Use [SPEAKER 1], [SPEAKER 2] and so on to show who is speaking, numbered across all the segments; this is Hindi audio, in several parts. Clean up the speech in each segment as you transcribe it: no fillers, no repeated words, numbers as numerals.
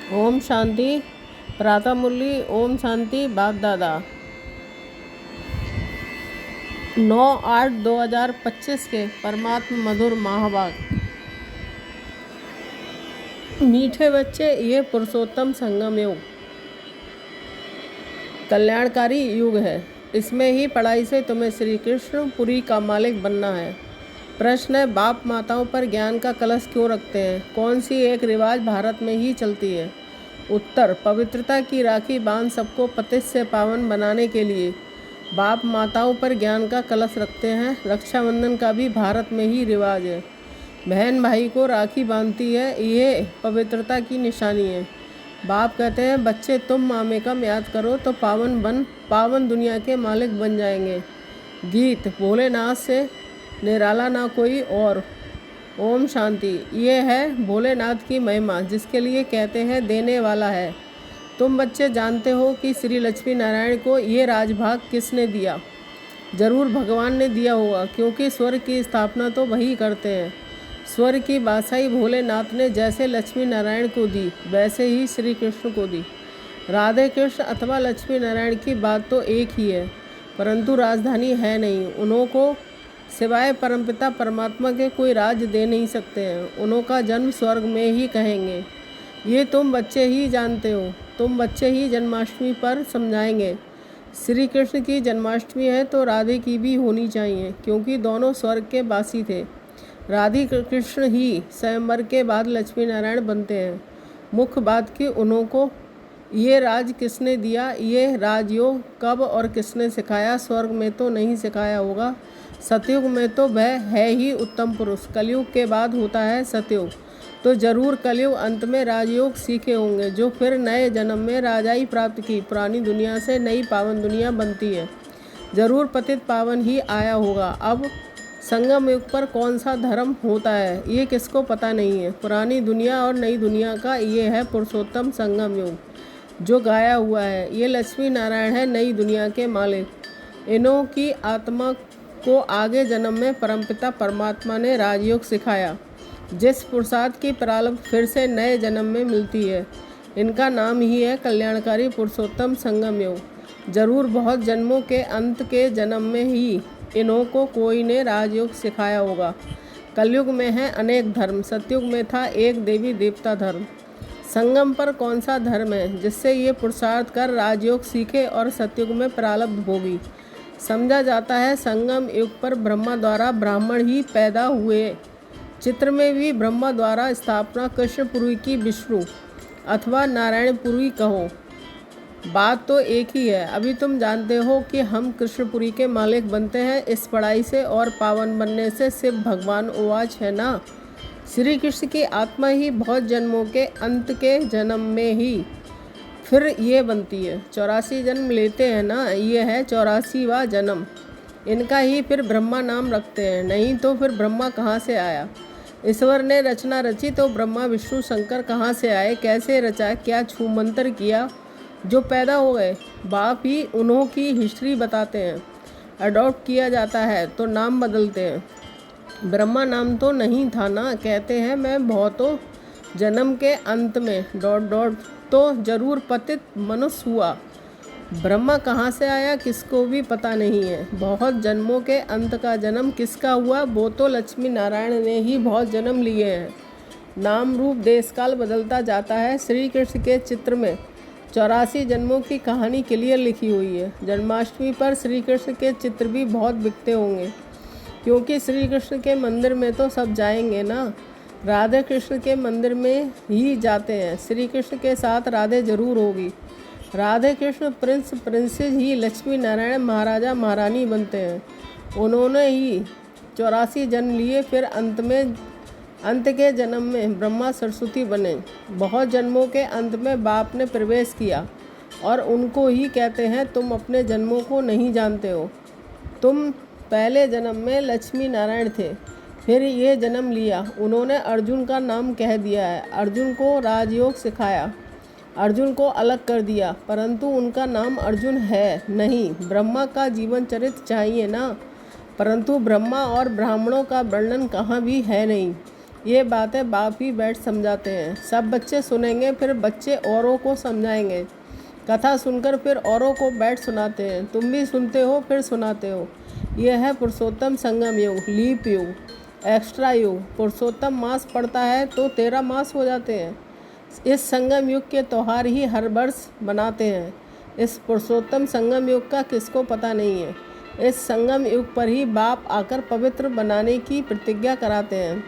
[SPEAKER 1] ओम शांति। प्रातः मुरली। ओम शांति। बाप दादा 9/8/2025 के परमात्मा मधुर महावाक्य। मीठे बच्चे, ये पुरुषोत्तम संगम युग कल्याणकारी युग है। इसमें ही पढ़ाई से तुम्हें श्री कृष्ण पुरी का मालिक बनना है। प्रश्न है, बाप माताओं पर ज्ञान का कलश क्यों रखते हैं? कौन सी एक रिवाज भारत में ही चलती है? उत्तर, पवित्रता की राखी बांध सबको पतित से पावन बनाने के लिए बाप माताओं पर ज्ञान का कलश रखते हैं। रक्षाबंधन का भी भारत में ही रिवाज है। बहन भाई को राखी बांधती है, ये पवित्रता की निशानी है। बाप कहते हैं, बच्चे तुम मामेकम याद करो तो पावन दुनिया के मालिक बन जाएंगे। गीत, भोलेनाथ से निराला ना कोई और। ओम शांति। ये है भोलेनाथ की महिमा, जिसके लिए कहते हैं देने वाला है। तुम बच्चे जानते हो कि श्री लक्ष्मी नारायण को ये राजभाग किसने दिया? जरूर भगवान ने दिया होगा, क्योंकि स्वर्ग की स्थापना तो वही करते हैं। स्वर्ग की बादशाही भोलेनाथ ने जैसे लक्ष्मी नारायण को दी, वैसे ही श्री कृष्ण को दी। राधे कृष्ण अथवा लक्ष्मी नारायण की बात तो एक ही है, परंतु राजधानी है नहीं। उन्होंने सिवाय परमपिता परमात्मा के कोई राज दे नहीं सकते हैं। उनका जन्म स्वर्ग में ही कहेंगे। ये तुम बच्चे ही जानते हो। तुम बच्चे ही जन्माष्टमी पर समझाएंगे। श्री कृष्ण की जन्माष्टमी है तो राधे की भी होनी चाहिए, क्योंकि दोनों स्वर्ग के वासी थे। राधे कृष्ण ही स्वयंवर के बाद लक्ष्मी नारायण बनते हैं। मुख्य बात कि उनको ये राज किसने दिया, ये राजयोग कब और किसने सिखाया? स्वर्ग में तो नहीं सिखाया होगा। सतयुग में तो वह है ही उत्तम पुरुष। कलयुग के बाद होता है सतयुग, तो जरूर कलयुग अंत में राजयोग सीखे होंगे, जो फिर नए जन्म में राजाई प्राप्त की पुरानी दुनिया से नई पावन दुनिया बनती है। जरूर पतित पावन ही आया होगा। अब संगम युग पर कौन सा धर्म होता है, ये किसको पता नहीं है। पुरानी दुनिया और नई दुनिया का ये है पुरुषोत्तम संगम युग जो गाया हुआ है। ये लक्ष्मी नारायण है नई दुनिया के मालिक। इन्हों की आत्मा को आगे जन्म में परमपिता परमात्मा ने राजयोग सिखाया, जिस पुरुषार्थ की प्रारब्ध फिर से नए जन्म में मिलती है। इनका नाम ही है कल्याणकारी पुरुषोत्तम संगम योग। जरूर बहुत जन्मों के अंत के जन्म में ही इन्हों को कोई ने राजयोग सिखाया होगा। कलयुग में है अनेक धर्म, सतयुग में था एक देवी देवता धर्म। संगम पर कौन सा धर्म है जिससे ये पुरुषार्थ कर राजयोग सीखे और सतयुग में प्रारब्ध भोगी? समझा जाता है संगम युग पर ब्रह्मा द्वारा ब्राह्मण ही पैदा हुए। चित्र में भी ब्रह्मा द्वारा स्थापना कृष्णपुरी की विष्णु अथवा नारायणपुरी कहो, बात तो एक ही है। अभी तुम जानते हो कि हम कृष्णपुरी के मालिक बनते हैं इस पढ़ाई से और पावन बनने से। शिव भगवान उवाच है ना, श्री कृष्ण की आत्मा ही बहुत जन्मों के अंत के जन्म में ही फिर ये बनती है। 84 जन्म लेते हैं ना, ये है 84वां जन्म। इनका ही फिर ब्रह्मा नाम रखते हैं, नहीं तो फिर ब्रह्मा कहाँ से आया? ईश्वर ने रचना रची तो ब्रह्मा विष्णु शंकर कहाँ से आए? कैसे रचा? क्या छू मंत्र किया जो पैदा हो गए? बाप ही उन्हों की हिस्ट्री बताते हैं। अडॉप्ट किया जाता है तो नाम बदलते हैं। ब्रह्मा नाम तो नहीं था ना, कहते हैं मैं बहुतों जन्म के अंत में ... तो जरूर पतित मनुष्य हुआ। ब्रह्मा कहाँ से आया किसको भी पता नहीं है। बहुत जन्मों के अंत का जन्म किसका हुआ? वो तो लक्ष्मी नारायण ने ही बहुत जन्म लिए हैं। नाम रूप देश काल बदलता जाता है। श्री कृष्ण के चित्र में 84 जन्मों की कहानी क्लियर लिखी हुई है। जन्माष्टमी पर श्री कृष्ण के चित्र भी बहुत बिकते होंगे, क्योंकि श्री कृष्ण के मंदिर में तो सब जाएंगे ना। राधे कृष्ण के मंदिर में ही जाते हैं। श्री कृष्ण के साथ राधे जरूर होगी। राधे कृष्ण प्रिंस प्रिंसेस ही लक्ष्मी नारायण महाराजा महारानी बनते हैं। उन्होंने ही 84 जन्म लिए, फिर अंत के जन्म में ब्रह्मा सरस्वती बने। बहुत जन्मों के अंत में बाप ने प्रवेश किया और उनको ही कहते हैं तुम अपने जन्मों को नहीं जानते हो। तुम पहले जन्म में लक्ष्मी नारायण थे, फिर ये जन्म लिया। उन्होंने अर्जुन का नाम कह दिया है, अर्जुन को राजयोग सिखाया, अर्जुन को अलग कर दिया, परंतु उनका नाम अर्जुन है नहीं। ब्रह्मा का जीवन चरित्र चाहिए ना, परंतु ब्रह्मा और ब्राह्मणों का वर्णन कहाँ भी है नहीं। ये बातें बाप ही बैठ समझाते हैं। सब बच्चे सुनेंगे, फिर बच्चे औरों को समझाएंगे। कथा सुनकर फिर औरों को बैठ सुनाते हैं। तुम भी सुनते हो फिर सुनाते हो। यह है पुरुषोत्तम संगम युग, लीप युग, एक्स्ट्रा युग। पुरुषोत्तम मास पड़ता है तो 13 मास हो जाते हैं। इस संगम युग के त्यौहार ही हर वर्ष मनाते हैं। इस पुरुषोत्तम संगम युग का किसको पता नहीं है। इस संगम युग पर ही बाप आकर पवित्र बनाने की प्रतिज्ञा कराते हैं।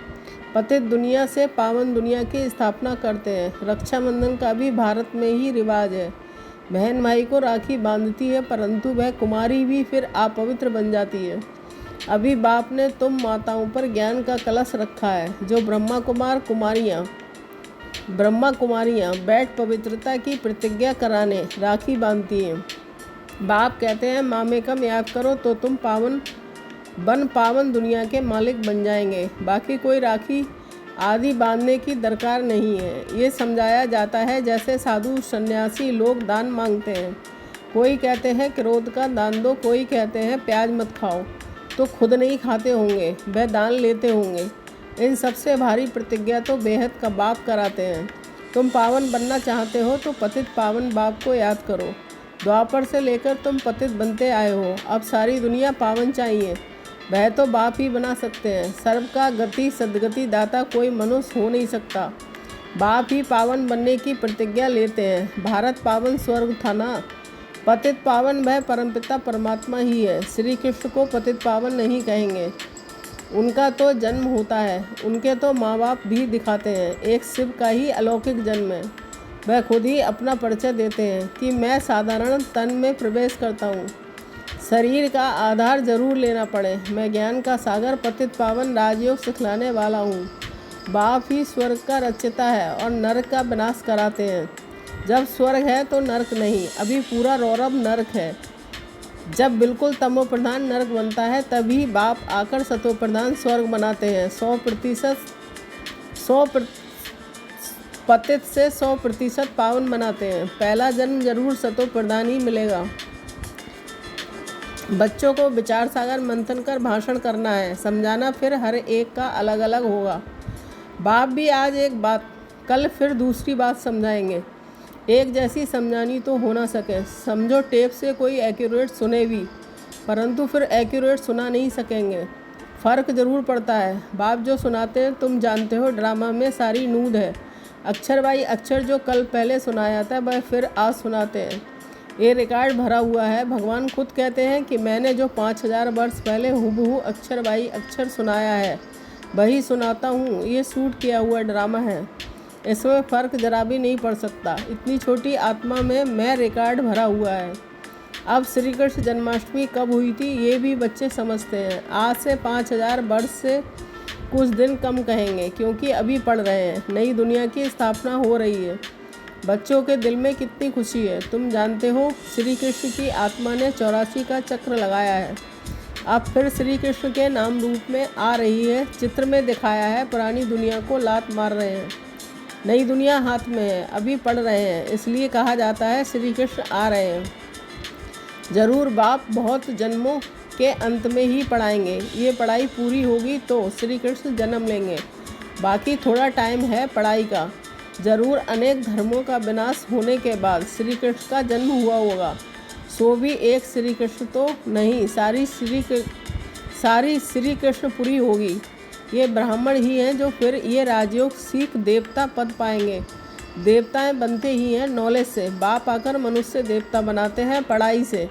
[SPEAKER 1] पतित दुनिया से पावन दुनिया की स्थापना करते हैं। रक्षाबंधन का भी भारत में ही रिवाज है। बहन भाई को राखी बांधती है, परंतु वह कुमारी भी फिर अपवित्र बन जाती है। अभी बाप ने तुम माताओं पर ज्ञान का कलश रखा है। जो ब्रह्मा कुमारियाँ बैठ पवित्रता की प्रतिज्ञा कराने राखी बांधती हैं। बाप कहते हैं मामेकम याद करो तो तुम पावन दुनिया के मालिक बन जाएंगे। बाकी कोई राखी आदि बांधने की दरकार नहीं है। ये समझाया जाता है जैसे साधु सन्यासी लोग दान मांगते हैं। कोई कहते हैं क्रोध का दान दो, कोई कहते हैं प्याज मत खाओ, तो खुद नहीं खाते होंगे, वह दान लेते होंगे। इन सबसे भारी प्रतिज्ञा तो बेहद का बाप कराते हैं। तुम पावन बनना चाहते हो तो पतित पावन बाप को याद करो। द्वापर से लेकर तुम पतित बनते आए हो। अब सारी दुनिया पावन चाहिए, वह तो बाप ही बना सकते हैं। सर्व का गति सद्गति दाता कोई मनुष्य हो नहीं सकता। बाप ही पावन बनने की प्रतिज्ञा लेते हैं। भारत पावन स्वर्ग था ना। पतित पावन वह परमपिता परमात्मा ही है। श्री कृष्ण को पतित पावन नहीं कहेंगे, उनका तो जन्म होता है। उनके तो माँ बाप भी दिखाते हैं। एक शिव का ही अलौकिक जन्म है। वह खुद ही अपना परिचय देते हैं कि मैं साधारण तन में प्रवेश करता हूँ, शरीर का आधार जरूर लेना पड़े। मैं ज्ञान का सागर पतित पावन राजयोग सिखलाने वाला हूँ। बाप ही स्वर्ग का रचयिता है और नरक का विनाश कराते हैं। जब स्वर्ग है तो नरक नहीं, अभी पूरा रौरव नरक है। जब बिल्कुल तमो प्रधान नरक बनता है तभी बाप आकर सतो प्रधान स्वर्ग बनाते हैं। 100% पतित से 100% पावन बनाते हैं। पहला जन्म जरूर सतो प्रधान ही मिलेगा। बच्चों को विचार सागर मंथन कर भाषण करना है, समझाना फिर हर एक का अलग अलग होगा। बाप भी आज एक बात, कल फिर दूसरी बात समझाएंगे। एक जैसी समझानी तो हो ना सके। समझो टेप से कोई एक्यूरेट सुने भी, परंतु फिर एक्यूरेट सुना नहीं सकेंगे। फ़र्क ज़रूर पड़ता है। बाप जो सुनाते हैं तुम जानते हो, ड्रामा में सारी नूद है। अक्षर बाई अक्षर जो कल पहले सुनाया था वह फिर आज सुनाते हैं। ये रिकॉर्ड भरा हुआ है। भगवान खुद कहते हैं कि मैंने जो 5000 वर्ष पहले हुबहू अक्षर बाई अक्षर सुनाया है वही सुनाता हूँ। ये शूट किया हुआ ड्रामा है, इसमें फ़र्क जरा भी नहीं पड़ सकता। इतनी छोटी आत्मा में मैं रिकॉर्ड भरा हुआ है। अब श्री कृष्ण जन्माष्टमी कब हुई थी ये भी बच्चे समझते हैं। आज से 5000 वर्ष से कुछ दिन कम कहेंगे, क्योंकि अभी पढ़ रहे हैं। नई दुनिया की स्थापना हो रही है। बच्चों के दिल में कितनी खुशी है। तुम जानते हो श्री कृष्ण की आत्मा ने 84 का चक्र लगाया है। अब फिर श्री कृष्ण के नाम रूप में आ रही है। चित्र में दिखाया है, पुरानी दुनिया को लात मार रहे हैं। नई दुनिया हाथ में है, अभी पढ़ रहे हैं, इसलिए कहा जाता है श्री कृष्ण आ रहे हैं। ज़रूर बाप बहुत जन्मों के अंत में ही पढ़ाएंगे। ये पढ़ाई पूरी होगी तो श्री कृष्ण जन्म लेंगे। बाकी थोड़ा टाइम है पढ़ाई का। ज़रूर अनेक धर्मों का विनाश होने के बाद श्री कृष्ण का जन्म हुआ होगा। सो भी एक श्री कृष्ण तो नहीं, सारी श्री कृष्णपुरी होगी। ये ब्राह्मण ही हैं जो फिर ये राजयोग सीख देवता पद पाएंगे। देवताएं बनते ही हैं नॉलेज से। बाप आकर मनुष्य देवता बनाते हैं पढ़ाई से।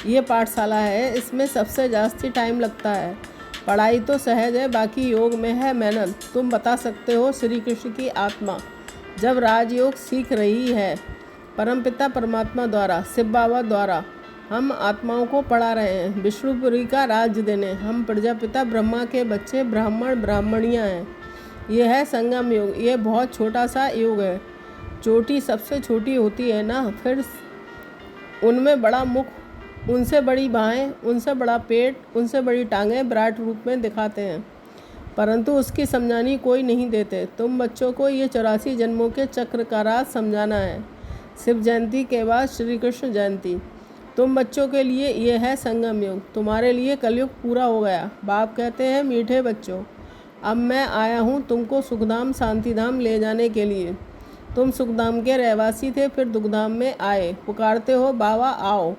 [SPEAKER 1] ये पाठशाला है, इसमें सबसे जास्ती टाइम लगता है। पढ़ाई तो सहज है, बाकी योग में है मेहनत। तुम बता सकते हो श्री कृष्ण की आत्मा जब राजयोग सीख रही है परमपिता परमात्मा द्वारा, शिव बाबा द्वारा हम आत्माओं को पढ़ा रहे हैं विष्णुपुरी का राज्य देने। हम प्रजापिता ब्रह्मा के बच्चे ब्राह्मण ब्राह्मणियाँ हैं। यह है संगम युग। ये बहुत छोटा सा युग है। चोटी सबसे छोटी होती है ना, फिर उनमें बड़ा मुख, उनसे बड़ी बाहें, उनसे बड़ा पेट, उनसे बड़ी टांगें विराट रूप में दिखाते हैं, परंतु उसकी समझानी कोई नहीं देते। तुम बच्चों को ये 84 जन्मों के चक्र का राज समझाना है। शिव जयंती के बाद श्री कृष्ण जयंती। तुम बच्चों के लिए ये है संगम युग। तुम्हारे लिए कलयुग पूरा हो गया। बाप कहते हैं मीठे बच्चों, अब मैं आया हूँ तुमको सुखधाम शांतिधाम ले जाने के लिए। तुम सुखधाम के रहवासी थे, फिर दुखधाम में आए। पुकारते हो बाबा आओ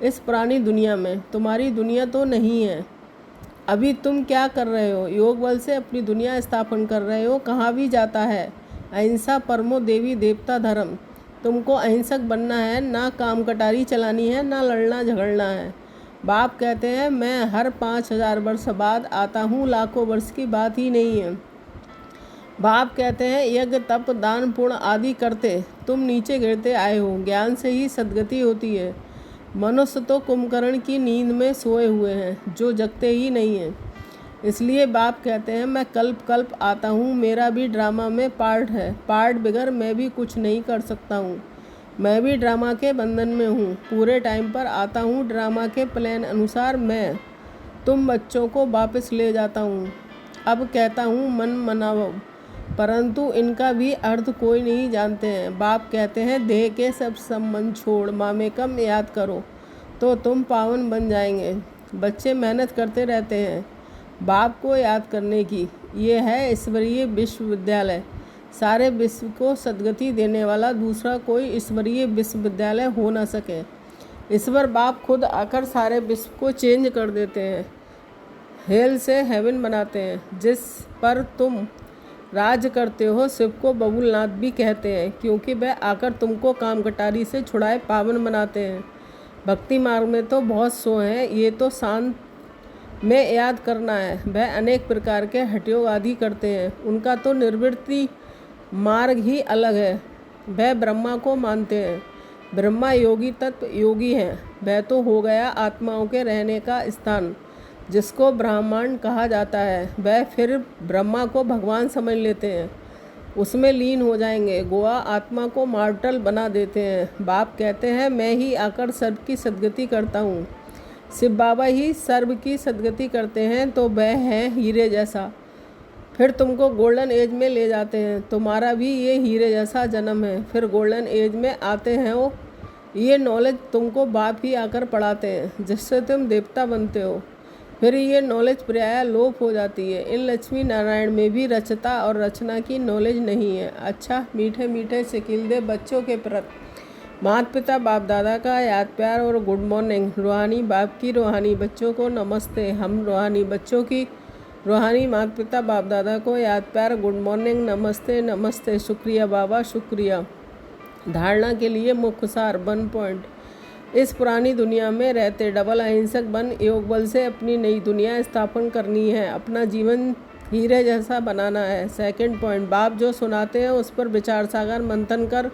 [SPEAKER 1] इस पुरानी दुनिया में। तुम्हारी दुनिया तो नहीं है। अभी तुम क्या कर रहे हो? योग बल से अपनी दुनिया स्थापन कर रहे हो। कहाँ भी जाता है अहिंसा परमो देवी देवता धर्म। तुमको अहिंसक बनना है, ना काम कटारी चलानी है, ना लड़ना झगड़ना है। बाप कहते हैं मैं हर 5000 वर्ष बाद आता हूँ, लाखों वर्ष की बात ही नहीं है। बाप कहते हैं यज्ञ तप दान पुण्य आदि करते तुम नीचे गिरते आए हो। ज्ञान से ही सद्गति होती है। मनुष्य तो कुंभकर्ण की नींद में सोए हुए हैं, जो जगते ही नहीं हैं। इसलिए बाप कहते हैं मैं कल्प कल्प आता हूँ। मेरा भी ड्रामा में पार्ट है। पार्ट बगैर मैं भी कुछ नहीं कर सकता हूँ। मैं भी ड्रामा के बंधन में हूँ। पूरे टाइम पर आता हूँ। ड्रामा के प्लान अनुसार मैं तुम बच्चों को वापस ले जाता हूँ। अब कहता हूँ मन मनाओ, परंतु इनका भी अर्थ कोई नहीं जानते हैं। बाप कहते हैं देह के सब संबंध छोड़ मामेकम याद करो तो तुम पावन बन जाएंगे। बच्चे मेहनत करते रहते हैं बाप को याद करने की। ये है ईश्वरीय विश्वविद्यालय। सारे विश्व को सद्गति देने वाला दूसरा कोई ईश्वरीय विश्वविद्यालय हो न सके। ईश्वर बाप खुद आकर सारे विश्व को चेंज कर देते हैं। हेल से हेवन बनाते हैं। जिस पर तुम राज करते हो शिव को बबुलनाथ भी कहते हैं, क्योंकि वह आकर तुमको काम कटारी से छुड़ाए पावन बनाते हैं। भक्ति मार्ग में तो बहुत सो हैं। ये तो शांत में याद करना है। वह अनेक प्रकार के हठयोग आदि करते हैं। उनका तो निर्वृत्ति मार्ग ही अलग है। वह ब्रह्मा को मानते हैं। ब्रह्मा योगी तत्व योगी हैं। वह तो हो गया आत्माओं के रहने का स्थान, जिसको ब्रह्मांड कहा जाता है। वह फिर ब्रह्मा को भगवान समझ लेते हैं, उसमें लीन हो जाएंगे। गोवा आत्मा को मॉर्टल बना देते हैं। बाप कहते हैं मैं ही आकर सर्व की सद्गति करता हूँ। शिव बाबा ही सर्व की सद्गति करते हैं, तो वह है हीरे जैसा। फिर तुमको गोल्डन एज में ले जाते हैं। तुम्हारा भी ये हीरे जैसा जन्म है। फिर गोल्डन एज में आते हैं वो। ये नॉलेज तुमको बाप ही आकर पढ़ाते हैं, जिससे तुम देवता बनते हो। फिर ये नॉलेज प्रायः लोप हो जाती है। इन लक्ष्मी नारायण में भी रचता और रचना की नॉलेज नहीं है। अच्छा मीठे मीठे सिकिलदे बच्चों के प्रति माता पिता बाप दादा का याद प्यार और गुड मॉर्निंग। रूहानी बाप की रूहानी बच्चों को नमस्ते। हम रूहानी बच्चों की रूहानी माता पिता बाप दादा को याद प्यार गुड मॉर्निंग नमस्ते नमस्ते। शुक्रिया बाबा शुक्रिया। धारणा के लिए मुख्य सार 1 पॉइंट। इस पुरानी दुनिया में रहते डबल अहिंसक बन योग बल से अपनी नई दुनिया स्थापन करनी है। अपना जीवन हीरे जैसा बनाना है। 2 पॉइंट। बाप जो सुनाते हैं उस पर विचार सागर मंथन कर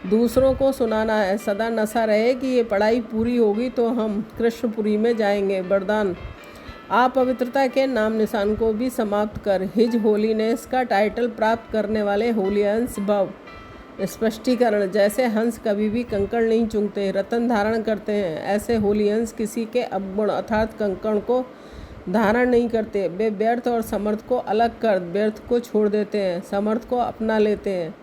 [SPEAKER 1] दूसरों को सुनाना है। सदा नशा रहे कि ये पढ़ाई पूरी होगी तो हम कृष्णपुरी में जाएंगे। वरदान आप पवित्रता के नाम निशान को भी समाप्त कर हिज होलीनेस का टाइटल प्राप्त करने वाले होली हंस भव। स्पष्टीकरण जैसे हंस कभी भी कंकड़ नहीं चुनते, रतन धारण करते हैं, ऐसे होली हंस किसी के अवगुण अर्थात कंकड़ को धारण नहीं करते। वे व्यर्थ और समर्थ को अलग कर व्यर्थ को छोड़ देते हैं, समर्थ को अपना लेते हैं।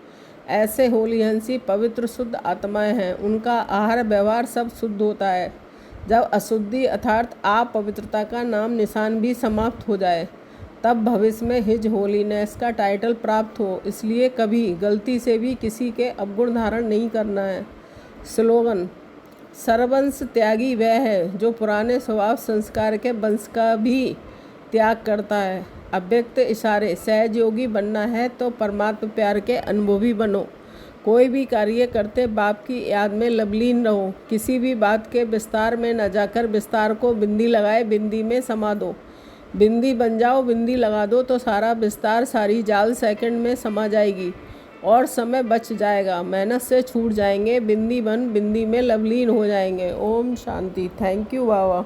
[SPEAKER 1] ऐसे होली हंसी पवित्र शुद्ध आत्माएं हैं। उनका आहार व्यवहार सब शुद्ध होता है। जब अशुद्धि अर्थात अपवित्रता का नाम निशान भी समाप्त हो जाए, तब भविष्य में हिज होलीनेस का टाइटल प्राप्त हो। इसलिए कभी गलती से भी किसी के अवगुण धारण नहीं करना है। स्लोगन सर्वंश त्यागी वह है जो पुराने स्वभाव संस्कार के वंश का भी त्याग करता है। अव्यक्त इशारे सहज योगी बनना है तो परमात्मा प्यार के अनुभवी बनो। कोई भी कार्य करते बाप की याद में लवलीन रहो। किसी भी बात के विस्तार में न जाकर विस्तार को बिंदी लगाए बिंदी में समा दो। बिंदी बन जाओ, बिंदी लगा दो तो सारा विस्तार सारी जाल सेकंड में समा जाएगी और समय बच जाएगा। मेहनत से छूट जाएंगे। बिंदी बन बिंदी में लवलीन हो जाएंगे। ओम शांति। Thank you Baba.